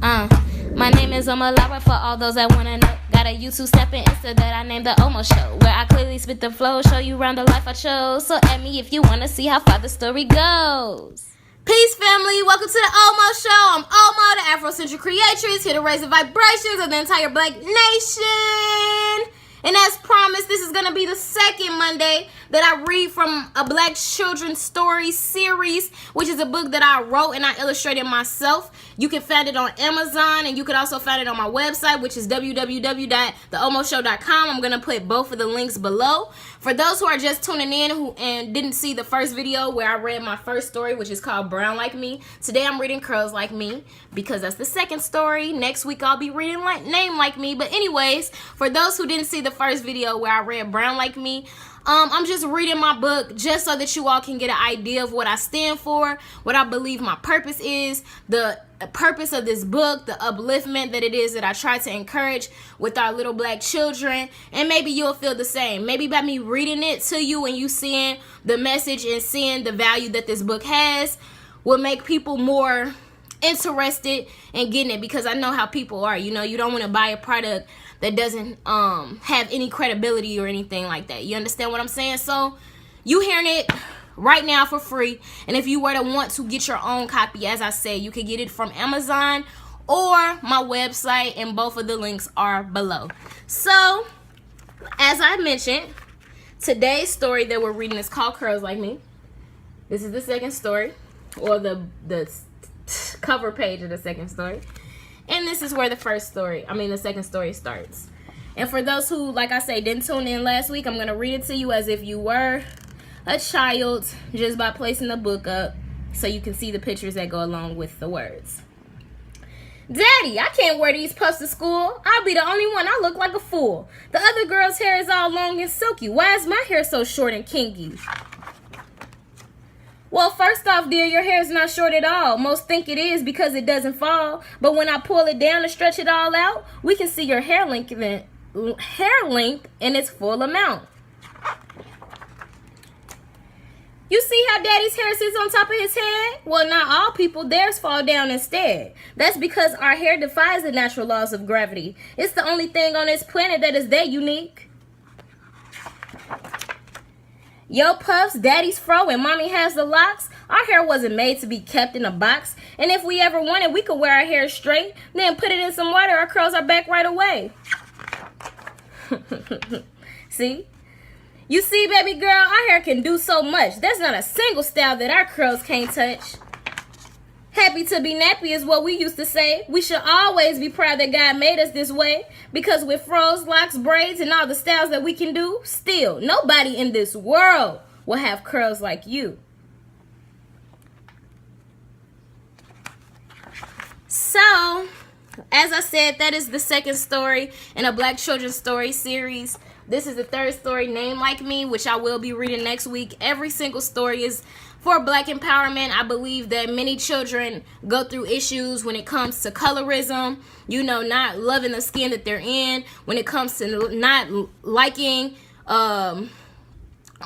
Uh, my name is Omalawa for all those that wanna know. Got a YouTube Snap and Insta that I named the Omo Show, where I clearly spit the flow, show you around the life I chose. So add me if you wanna see how far the story goes. Peace, family. Welcome to the Omo Show. I'm Omo, the Afrocentric creatrix, here to raise the vibrations of the entire Black nation. And as promised, this is going to be the second Monday that I read from a Black children's story series, which is a book that I wrote and I illustrated myself. You can find it on Amazon, and you can also find it on my website, which is www.theomoshow.com. I'm going to put both of the links below. For those who are just tuning in and didn't see the first video where I read my first story, which is called Brown Like Me, today I'm reading Curls Like Me because that's the second story. Next week I'll be reading Name Like Me. But anyways, for those who didn't see the first video where I read Brown Like Me, I'm just reading my book just so that you all can get an idea of what I stand for, what I believe my purpose is, the purpose of this book, the upliftment that it is that I try to encourage with our little Black children. And maybe you'll feel the same. Maybe by me reading it to you and you seeing the message and seeing the value that this book has will make people more interested in getting it, because I know how people are. You know, you don't want to buy a product that doesn't have any credibility or anything like that. You understand what I'm saying? So you hearing it right now for free. And if you were to want to get your own copy, as I said, you can get it from Amazon or my website, and both of the links are below. So as I mentioned, today's story that we're reading is called Curls Like Me. This is the second story, or the cover page of the second story. And this is where the second story starts. And for those who, like I say, didn't tune in last week, I'm going to read it to you as if you were a child, just by placing the book up so you can see the pictures that go along with the words. Daddy, I can't wear these puffs to school. I'll be the only one. I look like a fool. The other girl's hair is all long and silky. Why is my hair so short and kinky? Well, first off, dear, your hair is not short at all. Most think it is because it doesn't fall. But when I pull it down and stretch it all out, we can see your hair length in its full amount. You see how Daddy's hair sits on top of his head? Well, not all people, theirs fall down instead. That's because our hair defies the natural laws of gravity. It's the only thing on this planet that is that unique. Yo puffs, Daddy's fro, and Mommy has the locks. Our hair wasn't made to be kept in a box. And if we ever wanted, we could wear our hair straight, then put it in some water, our curls are back right away. See? You see, baby girl, our hair can do so much. There's not a single style that our curls can't touch. Happy to be nappy is what we used to say. We should always be proud that God made us this way, because with froze, locks, braids, and all the styles that we can do, still, nobody in this world will have curls like you. So, as I said, that is the second story in a Black children's story series. This is the third story, Name Like Me, which I will be reading next week. Every single story is for Black empowerment. I believe that many children go through issues when it comes to colorism, you know, not loving the skin that they're in, when it comes to not liking or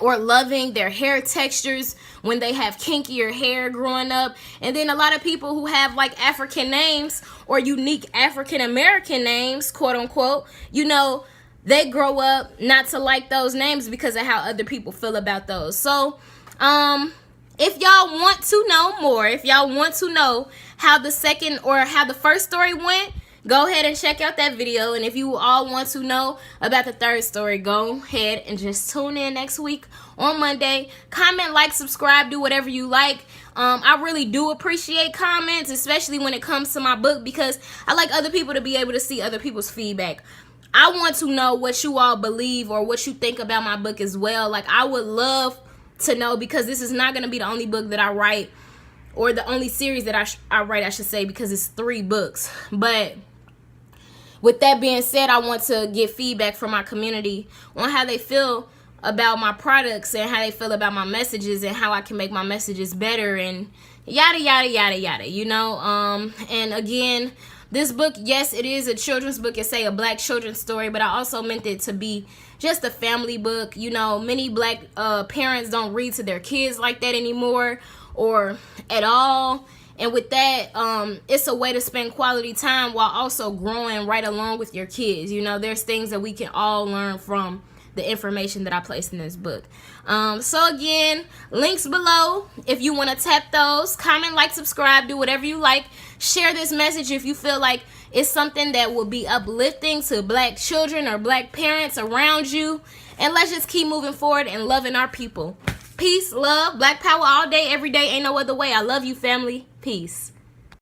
loving their hair textures when they have kinkier hair growing up. And then a lot of people who have like African names or unique African American names, quote unquote, you know, they grow up not to like those names because of how other people feel about those. So, if y'all want to know more, if y'all want to know how the first story went, go ahead and check out that video. And if you all want to know about the third story, go ahead and just tune in next week on Monday. Comment, like, subscribe, do whatever you like. I really do appreciate comments, especially when it comes to my book, because I like other people to be able to see other people's feedback. I want to know what you all believe or what you think about my book as well. Like, I would love to know, because this is not going to be the only book that I write, or the only series that I write, I should say, because it's 3 books. But with that being said, I want to get feedback from my community on how they feel about my products and how they feel about my messages and how I can make my messages better and yada, yada, yada, yada, you know. And again, this book, yes, it is a children's book. It's a Black children's story, but I also meant it to be just a family book. You know, many Black parents don't read to their kids like that anymore or at all. And with that, it's a way to spend quality time while also growing right along with your kids. You know, there's things that we can all learn from the information that I placed in this book. So again, links below if you want to tap those. Comment, like, subscribe, do whatever you like. Share this message if you feel like it's something that will be uplifting to black children or black parents around you. And let's just keep moving forward and loving our people. Peace, love, black power all day, every day. Ain't no other way. I love you, family. Peace.